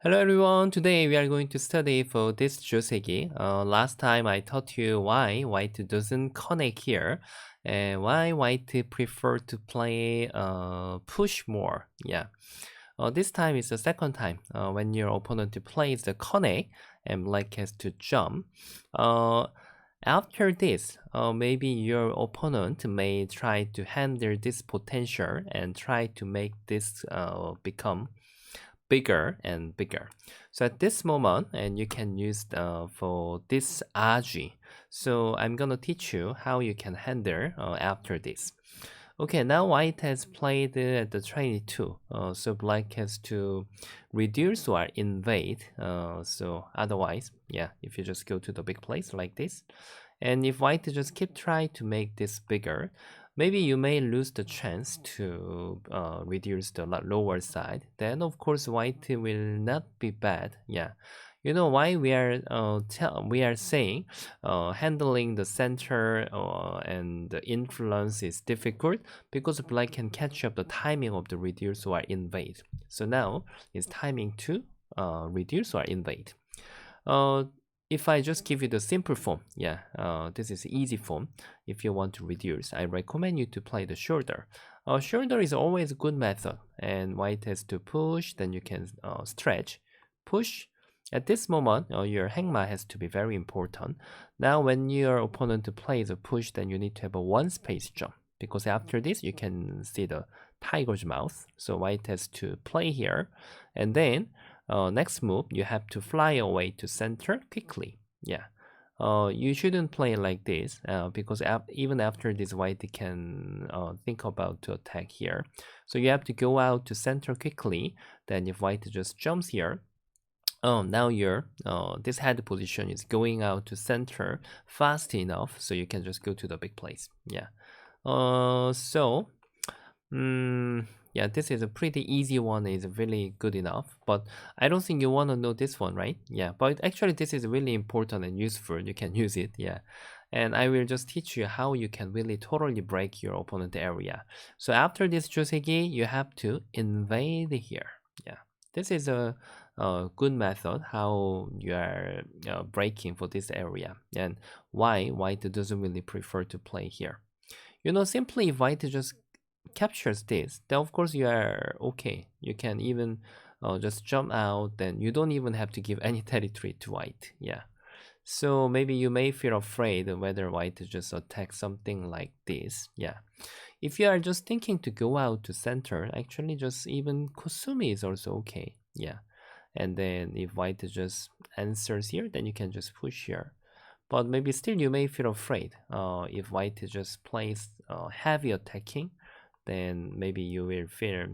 Hello everyone, today we are going to study for this joseki. Last time I taught you why white doesn't connect here and why white prefer to play push more. Yeah. This time is the second time when your opponent plays the connect and black has to jump. After this, maybe your opponent may try to handle this potential and try to make this become bigger and bigger. So at this moment, and you can use for this aji. So I'm gonna teach you how you can handle after this. Okay, now white has played at the 22, so black has to reduce or invade. So otherwise, yeah, if you just go to the big place like this, and if white just keep trying to make this bigger, maybe you may lose the chance to reduce the lower side. Then of course white will not be bad. Yeah, you know why we are saying handling the center and the influence is difficult because black can catch up the timing of the reduce or invade. So now it's timing to reduce or invade. Uh, if I just give you the simple form, yeah, this is easy form. If you want to reduce, I recommend you to play the shoulder. Shoulder is always a good method, and white has to push, then you can stretch, push. At this moment, your hangma has to be very important. Now, when your opponent plays a push, then you need to have a one space jump because after this you can see the tiger's mouth. So white has to play here, and then next move, you have to fly away to center quickly. Yeah. You shouldn't play like this because even after this, white can think about to attack here. So you have to go out to center quickly. Then if white just jumps here, now your this head position is going out to center fast enough, so you can just go to the big place. Yeah. So yeah, this is a pretty easy one, is really good enough, but I don't think you want to know this one, right? Yeah, but actually this is really important and useful. You can use it, yeah. And I will just teach you how you can really totally break your opponent area. So after this joseki, you have to invade here. Yeah, this is a good method how you are breaking for this area and why white doesn't really prefer to play here. You know, simply if white just captures this, then of course you are okay. You can even just jump out, then you don't even have to give any territory to white. Yeah. So maybe you may feel afraid of whether white to just attack something like this. Yeah. If you are just thinking to go out to center, actually just even Kusumi is also okay. Yeah. And then if white just answers here, then you can just push here. But maybe still you may feel afraid. If white just plays heavy attacking, then maybe you will feel a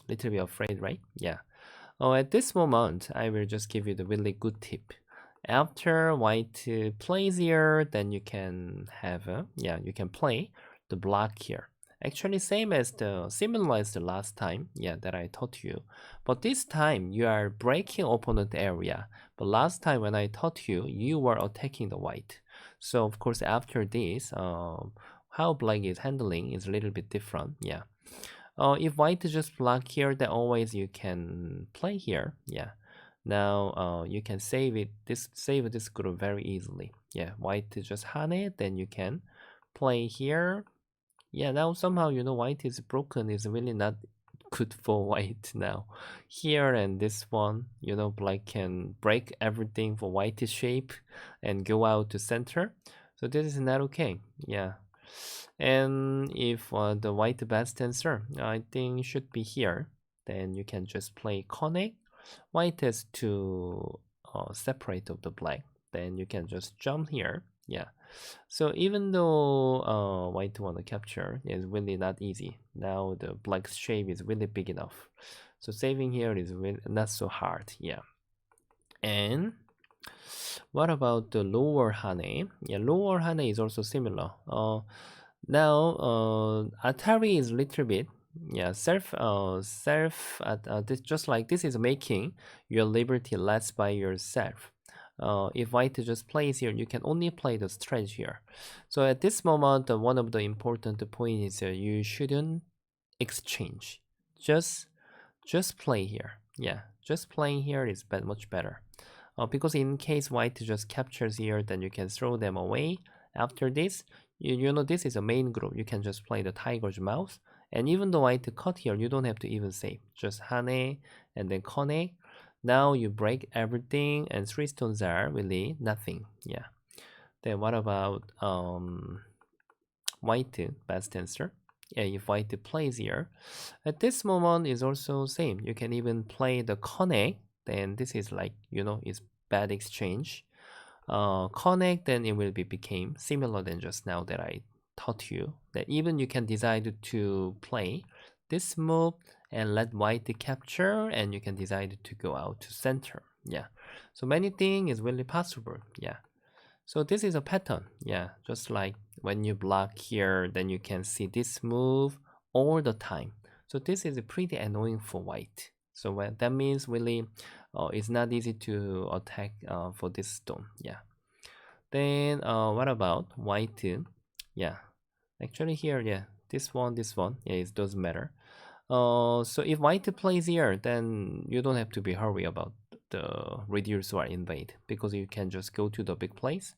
little bit afraid, right? Yeah. At this moment, I will just give you the really good tip. After white plays here, then you can have you can play the block here. Actually, similar as the last time, yeah, that I taught you. But this time you are breaking opponent area. But last time when I taught you, you were attacking the white. So of course after this, how black is handling is a little bit different. Yeah. If white just block here, then always you can play here. Yeah. Now you can save this group very easily. Yeah, white just hane, then you can play here. Yeah, now somehow you know white is broken is really not good for white now. Here and this one, you know, black can break everything for white shape and go out to center. So this is not okay. Yeah. And if the white best answer, I think should be here, then you can just play connect. White has to separate of the black. Then you can just jump here. Yeah. So even though white want to capture is really not easy. Now the black shape is really big enough. So saving here is really not so hard. Yeah. And what about the lower hane? Yeah, lower hane is also similar. Now Atari is little bit this, just like this is making your liberty less by yourself. If white just plays here, you can only play the stretch here. So at this moment, one of the important points is you shouldn't exchange. Just play here. Yeah, just playing here is much better. Because in case white just captures here, then you can throw them away. After this, you know this is a main group. You can just play the tiger's mouth. And even though white cut here, you don't have to even save. Just hane and then connect. Now you break everything and 3 stones are really nothing. Yeah. Then what about white best answer? Yeah, if white plays here, at this moment is also same. You can even play the connect. Then this is like is bad exchange. Connect, then it will be became similar than just now that I taught you. That even you can decide to play this move and let white capture, and you can decide to go out to center. Yeah, so many things is really possible. Yeah. So this is a pattern, yeah, just like when you block here, then you can see this move all the time. So this is pretty annoying for white. So that means really it's not easy to attack for this stone, yeah. Then what about white? Yeah, actually here, yeah, this one, yeah, it doesn't matter. So if white plays here, then you don't have to be hurry about the reduce or invade because you can just go to the big place.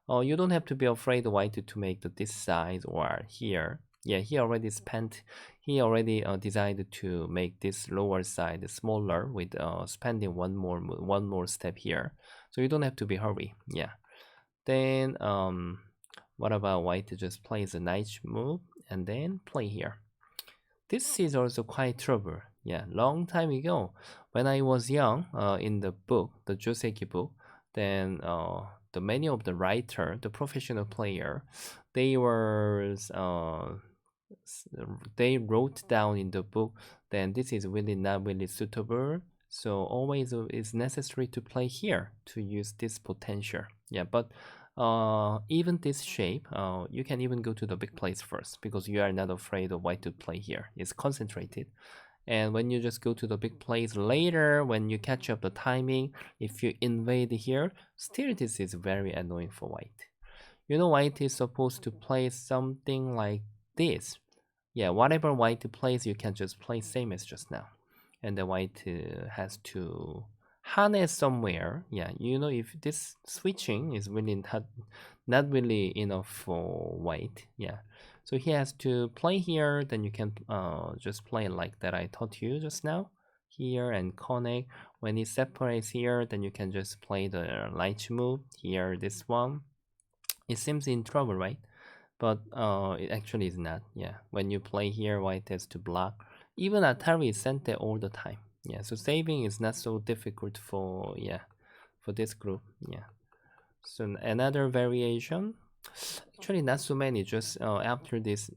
You don't have to be afraid white to make this size or here. Yeah, he already spent. He already decided to make this lower side smaller with spending one more step here. So you don't have to be hurry. Yeah. Then what about white just plays a nice move and then play here. This is also quite trouble. Yeah, long time ago, when I was young, in the book, the Joseki book, then the many of the writer, the professional player, they were they wrote down in the book. Then this is really not really suitable. So always it's necessary to play here to use this potential. Yeah, but even this shape, you can even go to the big place first because you are not afraid of white to play here. It's concentrated. And when you just go to the big place later, when you catch up the timing, if you invade here, still this is very annoying for white. White is supposed to play something like this. Yeah, whatever white plays, you can just play same as just now. And the white has to harness somewhere. Yeah, if this switching is really not really enough for white. Yeah, so he has to play here. Then you can just play like that I taught you just now. Here and connect. When it separates here, then you can just play the light move. Here, this one. It seems in trouble, right? But it actually is not. Yeah, when you play here, white has to block. Even Atari is sent there all the time. Yeah, so saving is not so difficult for for this group. Yeah. So another variation, actually not so many. Just after this,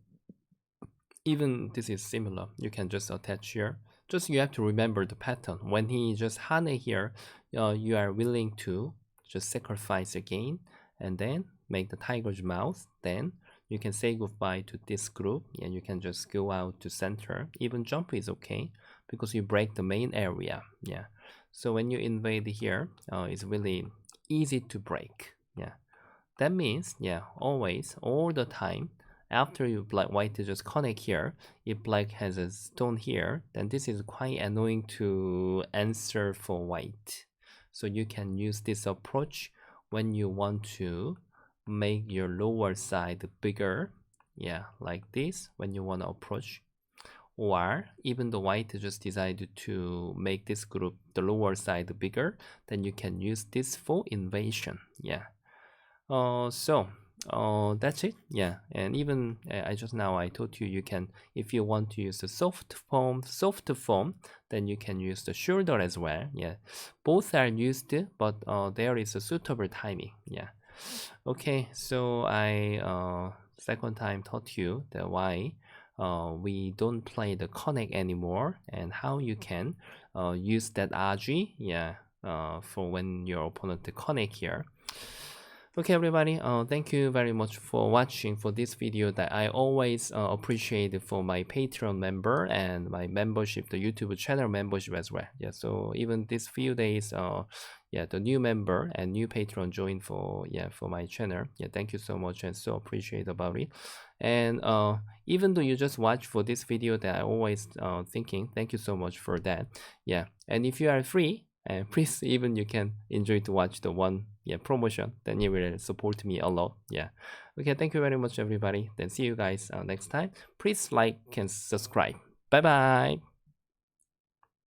even this is similar. You can just attach here. Just you have to remember the pattern. When he just hane here, you are willing to just sacrifice again and then make the tiger's mouth. Then you can say goodbye to this group and you can just go out to center. Even jump is okay because you break the main area. Yeah. So when you invade here, it's really easy to break. Yeah. That means, yeah, always, all the time, after you white just connect here, if black has a stone here, then this is quite annoying to answer for white. So you can use this approach when you want to make your lower side bigger. Yeah, like this, when you want to approach. Or even the white just decided to make this group, the lower side bigger, then you can use this for invasion. Yeah. So that's it. Yeah, and even I just now I told you you can, if you want to use the soft form, then you can use the shoulder as well. Yeah, both are used, but there is a suitable timing. Yeah. Okay, so I second time taught you the why we don't play the connect anymore and how you can use that RG. Yeah, for when your opponent connect here. Okay, everybody. Thank you very much for watching for this video that I always appreciate for my Patreon member and my membership, the YouTube channel membership as well. Yeah. So even these few days, yeah, the new member and new patron joined for my channel. Yeah. Thank you so much and so appreciate about it. And even though you just watch for this video, that I always thinking, thank you so much for that. Yeah. And if you are free, and please even you can enjoy to watch the one promotion, then you will support me a lot. Yeah. Okay, thank you very much everybody, then see you guys next time. Please like and subscribe. Bye bye.